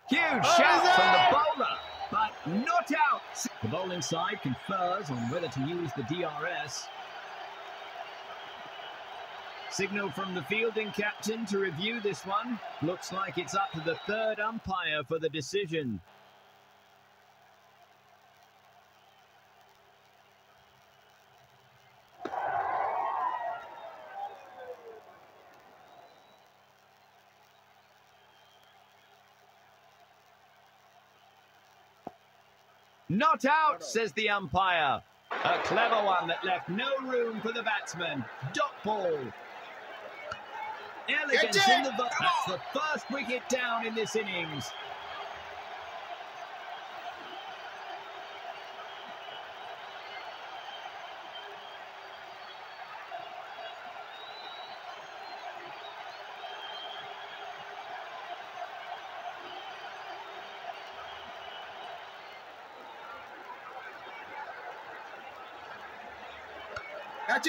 Huge shot from the bowler, but not out. The bowling side confers on whether to use the DRS. Signal from the fielding captain to review this one. Looks like it's up to the third umpire for the decision. Not out, says the umpire. A clever one that left no room for the batsman. Dot ball. Elegance in the box. That's the first wicket down in this innings.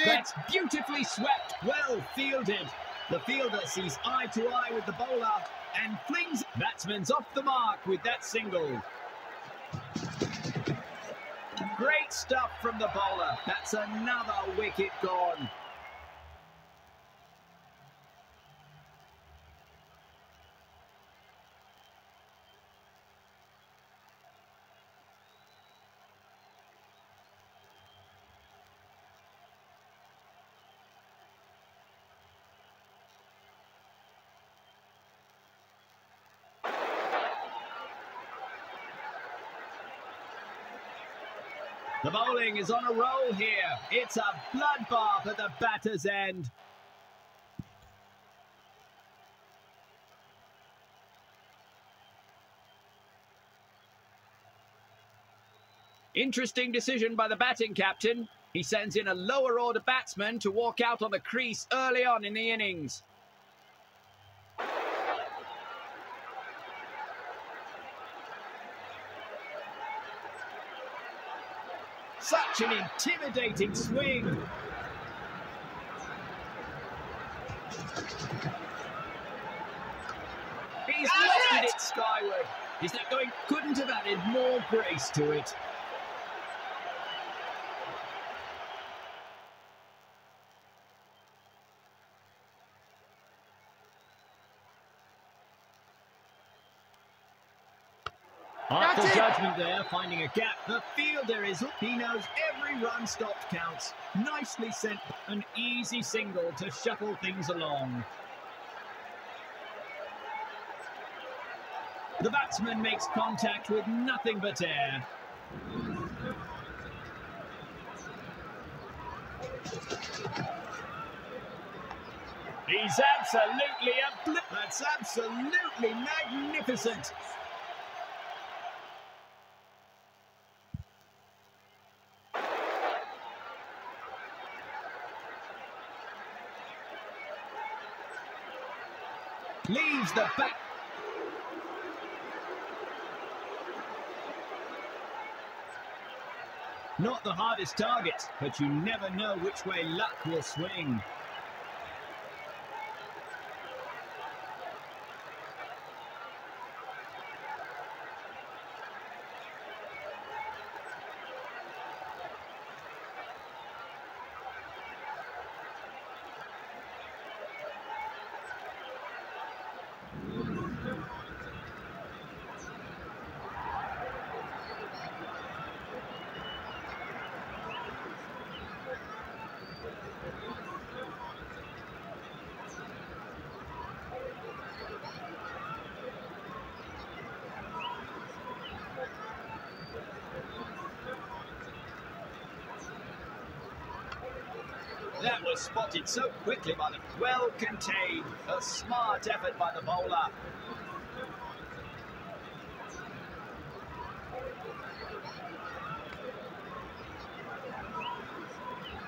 That's beautifully swept, well fielded. The fielder sees eye to eye with the bowler and flings. Batsman's off the mark with that single. Great stuff from the bowler. That's another wicket gone. The bowling is on a roll here. It's a bloodbath at the batter's end. Interesting decision by the batting captain. He sends in a lower order batsman to walk out on the crease early on in the innings. Such an intimidating swing. He's lofted it skyward. Is that going? Couldn't have added more grace to it. Artful judgment there, finding a gap. The fielder is... He knows every run stopped counts. Nicely sent. An easy single to shuffle things along. The batsman makes contact with nothing but air. He's absolutely... That's absolutely magnificent. Leaves the back. Not the hardest target, but you never know which way luck will swing. That was spotted so quickly by the... Well contained. A smart effort by the bowler.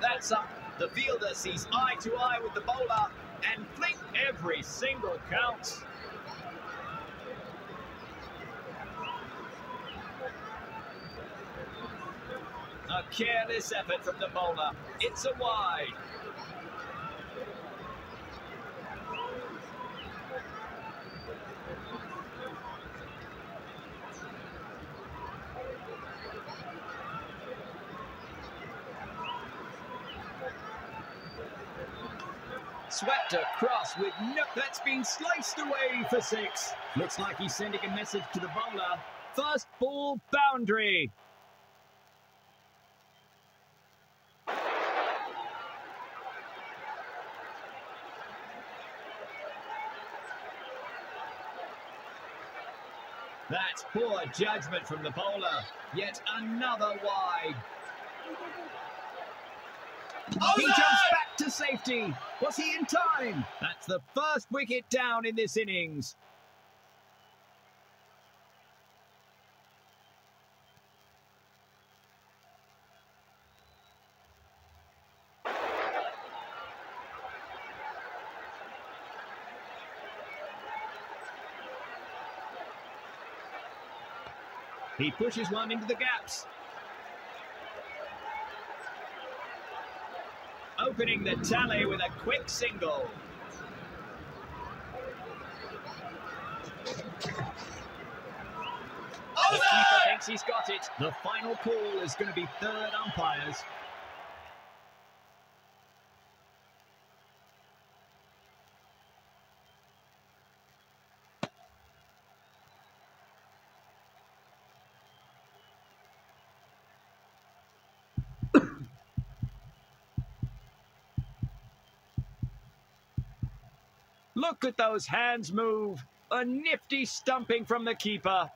That's up. The fielder sees eye to eye with the bowler and flick. Every single counts. A careless effort from the bowler. It's a wide. Swept across with no... That's been sliced away for 6. Looks like he's sending a message to the bowler. First ball boundary. That's poor judgment from the bowler. Yet another wide. He jumps back to safety. Was he in time? That's the first wicket down in this innings. He pushes one into the gaps. Opening the tally with a quick single. The keeper thinks he's got it. The final call is going to be third umpires. Look at those hands move. A nifty stumping from the keeper.